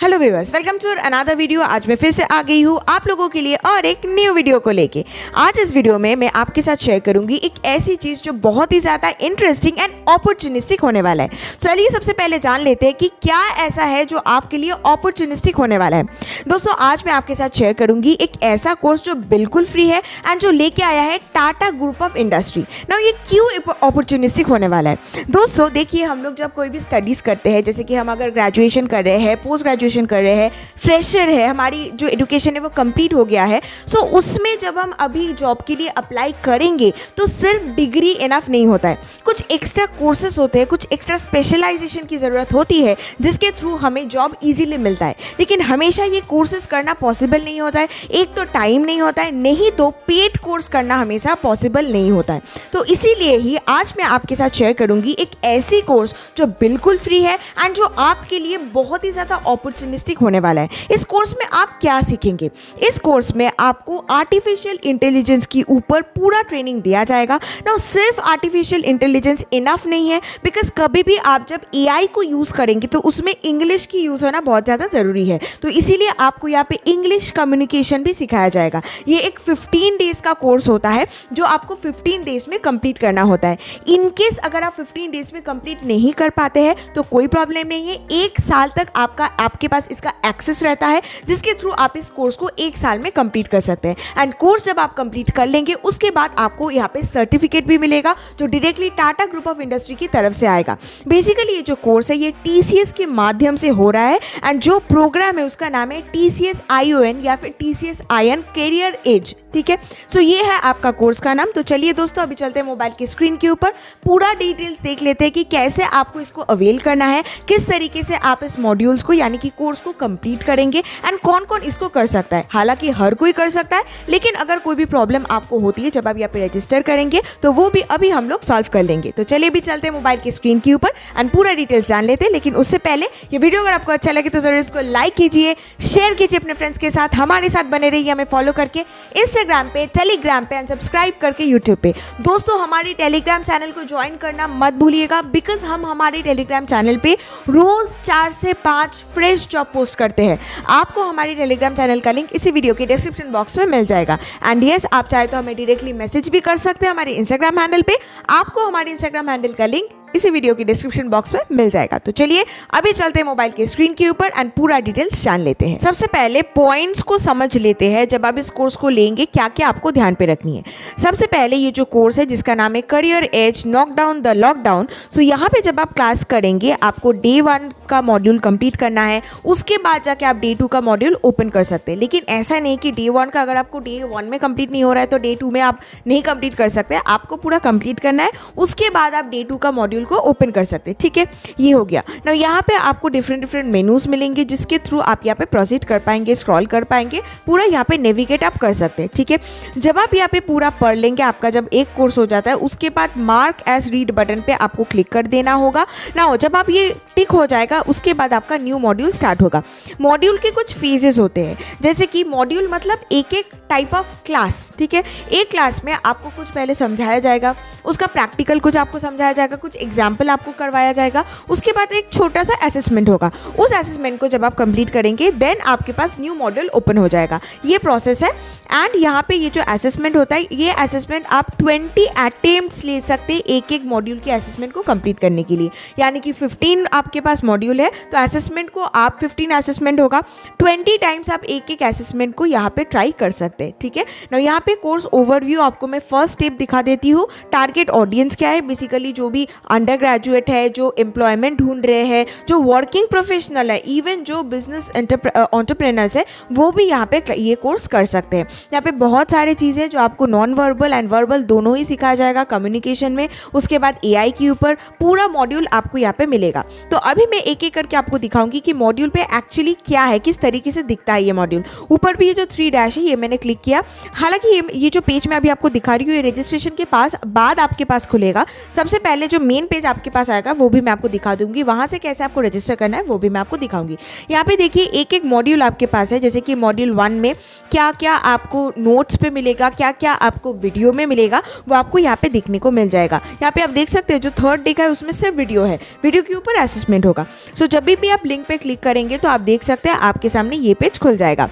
Hello viewers, welcome to another video. आज मैं फिर से आ गई हूँ आप लोगों के लिए और एक न्यू वीडियो को लेके। आज इस वीडियो में मैं आपके साथ शेयर करूंगी एक ऐसी चीज़ जो बहुत ही ज़्यादा इंटरेस्टिंग एंड अपॉर्चुनिस्टिक होने वाला है। चलिए सबसे पहले जान लेते हैं कि क्या ऐसा है जो आपके लिए अपॉर्चुनिस्टिक होने वाला है। दोस्तों, आज मैं आपके साथ शेयर करूंगी एक ऐसा कोर्स जो बिल्कुल फ्री है एंड जो लेके आया है Tata group of industry. Now ये क्यों अपॉर्चुनिस्टिक होने वाला है? दोस्तों देखिए, हम लोग जब कोई भी स्टडीज़ करते हैं, जैसे कि हम अगर ग्रेजुएशन कर रहे हैं, पोस्ट ग्रेजुएशन कर रहे हैं, फ्रेशर है, हमारी जो एजुकेशन है वो कंप्लीट हो गया है, सो उसमें जब हम अभी जॉब के लिए अप्लाई करेंगे तो सिर्फ डिग्री इनफ नहीं होता है। कुछ एक्स्ट्रा कोर्सेज होते हैं, कुछ एक्स्ट्रा स्पेशलाइजेशन की ज़रूरत होती है जिसके थ्रू हमें जॉब इजीली मिलता है। लेकिन हमेशा ये कोर्सेज करना पॉसिबल नहीं होता है। एक तो टाइम नहीं होता है, नहीं तो पेड कोर्स करना हमेशा पॉसिबल नहीं होता है। तो इसीलिए ही आज मैं आपके साथ शेयर करूंगी एक ऐसी कोर्स जो बिल्कुल फ्री है एंड जो आपके लिए बहुत ही ज़्यादा अपॉर्चुनिस्टिक होने वाला है। इस कोर्स में आप क्या सीखेंगे? इस कोर्स में आपको आर्टिफिशियल इंटेलिजेंस की ऊपर पूरा ट्रेनिंग दिया जाएगा। ना सिर्फ आर्टिफिशियल इंटेलिजेंस इनफ नहीं है, बिकॉज कभी भी आप जब एआई को यूज़ करेंगे तो उसमें इंग्लिश की यूज़ होना बहुत ज़्यादा ज़रूरी है। तो इसीलिए आपको यहाँ पे इंग्लिश कम्युनिकेशन भी सिखाया जाएगा। ये एक 15 डेज़ का कोर्स होता है जो आपको 15 डेज़ में कंप्लीट करना होता है। इनकेस अगर आप 15 डेज़ में कंप्लीट नहीं कर पाते हैं तो कोई प्रॉब्लम नहीं है। 1 साल तक आपके पास इसका एक्सेस रहता है, जिसके थ्रू आप इस कोर्स को 1 साल में कंप्लीट कर सकते हैं। एंड कोर्स जब आप कंप्लीट कर लेंगे उसके बाद आपको यहाँ पे सर्टिफिकेट भी मिलेगा जो directly Tata group of industry की तरफ से आएगा। बेसिकली ये जो कोर्स है ये टीसीएस के माध्यम से हो रहा है एंड जो प्रोग्राम है उसका नाम है TCS ION या फिर TCS ION कैरियर एज। ठीक है, सो ये है आपका कोर्स का नाम। तो चलिए दोस्तों, अभी चलते हैं मोबाइल की स्क्रीन के ऊपर, पूरा डिटेल्स देख लेते हैं कि कैसे आपको इसको अवेल करना है, किस तरीके से आप इस मॉड्यूल्स को यानी कि कोर्स को कंप्लीट करेंगे एंड कौन कौन इसको कर सकता है। हालांकि हर कोई कर सकता है, लेकिन अगर कोई भी प्रॉब्लम आपको होती है जब आप यहाँ पे रजिस्टर करेंगे तो वो भी अभी हम लोग सॉल्व कर लेंगे। तो चलिए भी चलते हैं मोबाइल की स्क्रीन के ऊपर एंड पूरा डिटेल्स जान लेते हैं। लेकिन उससे पहले ये वीडियो अगर आपको अच्छा लगे तो जरूर इसको लाइक कीजिए, शेयर कीजिए अपने फ्रेंड्स के साथ, हमारे साथ बने रहिए, हमें फॉलो करके इंस्टाग्राम पे, टेलीग्राम पे एंड सब्सक्राइब करके यूट्यूब पे। दोस्तों, हमारे टेलीग्राम चैनल को ज्वाइन करना मत भूलिएगा, बिकॉज हम हमारे टेलीग्राम चैनल पे रोज 4 से 5 फ्रेश जॉब पोस्ट करते हैं। आपको हमारे टेलीग्राम चैनल का लिंक इसी वीडियो के डिस्क्रिप्शन बॉक्स में मिल जाएगा। एंड यस, आप चाहे तो हमें डायरेक्टली मैसेज भी कर सकते हैं हमारे इंस्टाग्राम हैंडल पे। आपको हमारे इंस्टाग्राम हैंडल का लिंक इसी वीडियो की डिस्क्रिप्शन बॉक्स में मिल जाएगा। तो चलिए अभी चलते हैं मोबाइल की स्क्रीन के ऊपर एंड पूरा डिटेल्स जान लेते हैं। सबसे पहले पॉइंट्स को समझ लेते हैं, जब आप इस कोर्स को लेंगे क्या क्या आपको ध्यान पे रखनी है। सबसे पहले ये जो कोर्स है जिसका नाम है career as knockdown the lockdown. So यहाँ पे जब आप क्लास करेंगे आपको डे 1 का मॉड्यूल कंप्लीट करना है, उसके बाद जाके आप डे 2 का मॉड्यूल ओपन कर सकते हैं। लेकिन ऐसा नहीं कि डे 1 का अगर आपको डे 1 में कंप्लीट नहीं हो रहा है तो डे 2 में आप नहीं कंप्लीट कर सकते। आपको पूरा कंप्लीट करना है, उसके बाद आप डे 2 का मॉड्यूल को ओपन कर सकते हैं। ठीक है, ये हो गया ना। यहाँ पे आपको डिफरेंट मेनूज मिलेंगे जिसके थ्रू आप यहाँ पे प्रोसीड कर पाएंगे, स्क्रॉल कर पाएंगे, पूरा यहाँ पे नेविगेट आप कर सकते हैं। ठीक है, जब आप यहाँ पे पूरा पढ़ लेंगे, आपका जब एक कोर्स हो जाता है उसके बाद मार्क एज रीड बटन पे आपको क्लिक कर देना होगा ना। जब आप ये टिक हो जाएगा उसके बाद आपका न्यू मॉड्यूल स्टार्ट होगा। मॉड्यूल के कुछ फेजेस होते हैं, जैसे कि मॉड्यूल मतलब एक टाइप ऑफ क्लास। ठीक है, एक क्लास में आपको कुछ पहले समझाया जाएगा, उसका प्रैक्टिकल कुछ आपको समझाया जाएगा, कुछ एग्जाम्पल आपको करवाया जाएगा, उसके बाद एक छोटा सा असेसमेंट होगा। उस असेसमेंट को जब आप कंप्लीट करेंगे देन आपके पास न्यू मॉड्यूल ओपन हो जाएगा। ये प्रोसेस है। एंड यहाँ पे ये जो असेसमेंट होता है, ये असेसमेंट आप 20 अटेम्प्ट्स ले सकते हैं एक मॉड्यूल के असेसमेंट को कंप्लीट करने के लिए। यानी कि 15 आपके पास मॉड्यूल है तो असेसमेंट को आप 15 असेसमेंट होगा, 20 टाइम्स आप एक असेसमेंट को यहाँ पे ट्राई कर सकते हैं। ठीक है ना, यहाँ पे कोर्स ओवरव्यू आपको मैं फर्स्ट स्टेप दिखा देती हूँ। टारगेट ऑडियंस क्या है? बेसिकली जो भी अंडर ग्रेजुएट है, जो एम्प्लॉयमेंट ढूंढ रहे हैं, जो वर्किंग प्रोफेशनल है, इवन जो बिजनेस एंटरप्रेन्योर्स है, वो भी यहाँ पे ये कोर्स कर सकते हैं। यहाँ पे बहुत सारी चीज़ें जो आपको नॉन वर्बल एंड वर्बल दोनों ही सिखाया जाएगा कम्युनिकेशन में। उसके बाद एआई के ऊपर पूरा मॉड्यूल आपको यहाँ पे मिलेगा। तो अभी मैं एक एक करके आपको दिखाऊंगी कि मॉड्यूल पे एक्चुअली क्या है, किस तरीके से दिखता है ये मॉड्यूल। ऊपर भी ये जो 3 डैश है ये मैंने क्लिक किया। हालांकि ये जो पेज मैं अभी आपको दिखा रही हूँ ये रजिस्ट्रेशन के बाद आपके पास खुलेगा। सबसे पहले जो मेन पेज आपके पास आएगा, वो भी मैं आपको दिखा दूंगी। वहाँ से कैसे आपको रजिस्टर करना है वो भी मैं आपको दिखाऊंगी। यहाँ पे देखिए एक एक मॉड्यूल आपके पास है, जैसे कि मॉड्यूल 1 में क्या क्या आपको नोट्स पे मिलेगा, क्या क्या आपको वीडियो में मिलेगा, वो आपको यहाँ पे देखने को मिल जाएगा। यहाँ पे आप देख सकते हैं जो 3rd डे का है उसमें सिर्फ वीडियो है, वीडियो के ऊपर असेसमेंट होगा। सो जब भी आप लिंक पे क्लिक करेंगे तो आप देख सकते हैं आपके सामने ये पेज खुल जाएगा।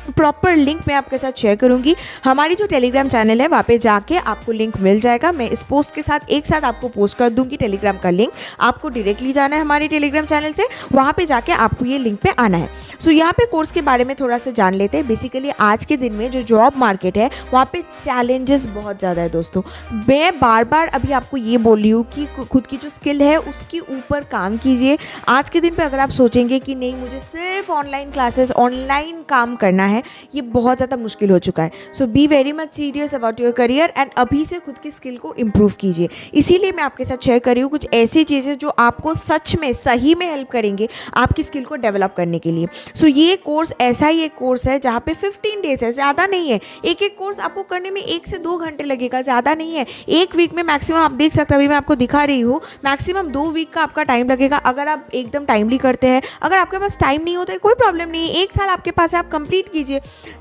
प्रॉपर लिंक मैं आपके साथ शेयर करूंगी। हमारी जो टेलीग्राम चैनल है वहाँ पे जाके आपको लिंक मिल जाएगा। मैं इस पोस्ट के साथ एक साथ आपको पोस्ट कर दूंगी टेलीग्राम का लिंक। आपको डायरेक्टली जाना है हमारे टेलीग्राम चैनल से, वहाँ पे जाके आपको ये लिंक पे आना है। सो यहाँ पे कोर्स के बारे में थोड़ा सा जान लेते हैं। बेसिकली आज के दिन में जो जॉब मार्केट है वहाँ पे चैलेंजेस बहुत ज़्यादा है दोस्तों। मैं बार बार अभी आपको ये बोल रही हूँ कि खुद की जो स्किल है उसके ऊपर काम कीजिए। आज के दिन पे अगर आप सोचेंगे कि नहीं मुझे सिर्फ ऑनलाइन क्लासेस, ऑनलाइन काम करना है, ये बहुत ज़्यादा मुश्किल हो चुका है। So be very much serious about your career and अभी से खुद की स्किल को इम्प्रूव कीजिए। इसीलिए मैं आपके साथ शेयर कर रही हूँ कुछ ऐसी चीज़ें जो आपको सच में सही में हेल्प करेंगे आपकी स्किल को डेवलप करने के लिए। सो ये कोर्स ऐसा ही एक कोर्स है जहाँ पे 15 डेज है, ज़्यादा नहीं है। एक एक कोर्स आपको करने में 1 से 2 घंटे लगेगा, ज़्यादा नहीं है। एक वीक में मैक्सिमम आप देख सकते हैं, अभी मैं आपको दिखा रही हूँ, मैक्सिमम 2 वीक का आपका टाइम लगेगा अगर आप एकदम टाइमली करते हैं। अगर आपके पास टाइम नहीं होता है कोई प्रॉब्लम नहीं है, 1 साल आपके पास है, आप कंप्लीट कीजिए।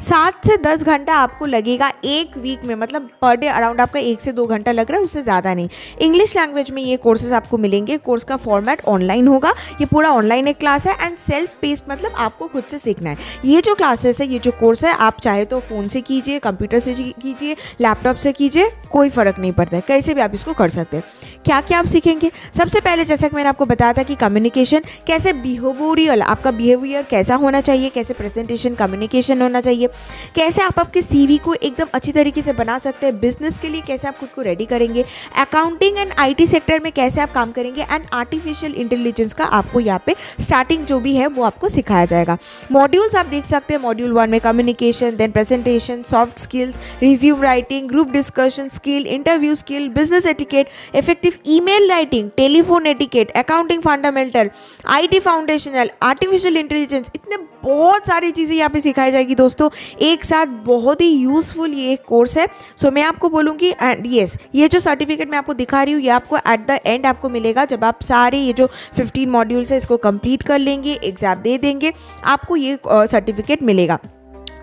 7 से 10 घंटा आपको लगेगा एक वीक में, मतलब पर डे अराउंड आपका 1 से 2 घंटा लग रहा है, उससे ज़्यादा नहीं। इंग्लिश लैंग्वेज में ये कोर्सेज आपको मिलेंगे। कोर्स का फॉर्मेट ऑनलाइन होगा, ये पूरा ऑनलाइन एक क्लास है एंड सेल्फ पेस्ड, मतलब आपको खुद से सीखना है। ये जो क्लासेस है, ये जो कोर्स है, आप चाहे तो फ़ोन से कीजिए, कंप्यूटर से कीजिए, लैपटॉप से कीजिए, कोई फ़र्क नहीं पड़ता है, कैसे भी आप इसको कर सकते हैं। क्या क्या आप सीखेंगे? सबसे पहले जैसा कि मैंने आपको बताया था कि कम्युनिकेशन, कैसे बिहेवियरल, आपका बिहेवियर कैसा होना चाहिए, कैसे प्रेजेंटेशन कम्युनिकेशन होना चाहिए, कैसे आप आपके सीवी को एकदम अच्छी तरीके से बना सकते हैं, बिजनेस के लिए कैसे आप खुद को रेडी करेंगे, अकाउंटिंग एंड आईटी सेक्टर में कैसे आप काम करेंगे, एंड आर्टिफिशियल इंटेलिजेंस का आपको यहाँ पे स्टार्टिंग जो भी है वो आपको सिखाया जाएगा। मॉड्यूल्स आप देख सकते हैं, मॉड्यूल 1 में communication, then presentation, soft skills, resume writing, group discussion skill, interview skill, business etiquette, effective email writing, telephone etiquette, accounting fundamental, IT foundational, artificial intelligence, इतने बहुत सारी चीज़ें यहाँ पे सिखाई जाएगी दोस्तों एक साथ। बहुत ही यूज़फुल ये एक कोर्स है। सो मैं आपको बोलूँगी एंड यस, ये जो सर्टिफिकेट मैं आपको दिखा रही हूँ ये आपको एट द एंड आपको मिलेगा जब आप सारे ये जो 15 मॉड्यूल्स है इसको कंप्लीट कर लेंगे, एग्जाम दे देंगे, आपको ये सर्टिफिकेट मिलेगा।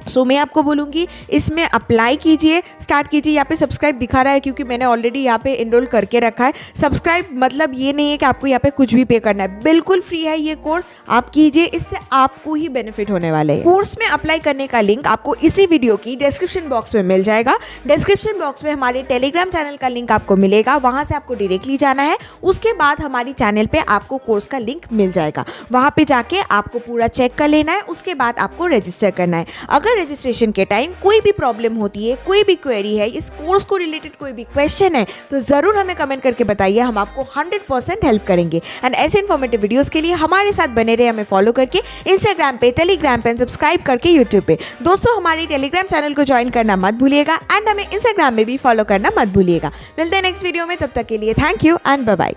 सो मैं आपको बोलूँगी इसमें अप्लाई कीजिए, स्टार्ट कीजिए। यहाँ पे सब्सक्राइब दिखा रहा है क्योंकि मैंने ऑलरेडी यहाँ पे इनरोल करके रखा है। सब्सक्राइब मतलब ये नहीं है कि आपको यहाँ पे कुछ भी पे करना है, बिल्कुल फ्री है ये कोर्स, आप कीजिए, इससे आपको ही बेनिफिट होने वाले हैं। कोर्स में अप्लाई करने का लिंक आपको इसी वीडियो की डिस्क्रिप्शन बॉक्स में मिल जाएगा। डिस्क्रिप्शन बॉक्स में हमारे टेलीग्राम चैनल का लिंक आपको मिलेगा, वहाँ से आपको डायरेक्टली जाना है। उसके बाद हमारी चैनल पर आपको कोर्स का लिंक मिल जाएगा, वहाँ पर जाके आपको पूरा चेक कर लेना है। उसके बाद आपको रजिस्टर करना है। अगर रजिस्ट्रेशन के टाइम कोई भी प्रॉब्लम होती है, कोई भी क्वेरी है, इस कोर्स को रिलेटेड कोई भी क्वेश्चन है, तो ज़रूर हमें कमेंट करके बताइए, हम आपको 100% हेल्प करेंगे। एंड ऐसे इन्फॉर्मेटिव वीडियोस के लिए हमारे साथ बने रहे, हमें फॉलो करके इंस्टाग्राम पे, टेलीग्राम पे, सब्सक्राइब करके यूट्यूब पे। दोस्तों हमारी टेलीग्राम चैनल को ज्वाइन करना मत भूलिएगा एंड हमें इंस्टाग्राम में भी फॉलो करना मत भूलिएगा। मिलते हैं नेक्स्ट वीडियो में, तब तक के लिए thank you and bye bye.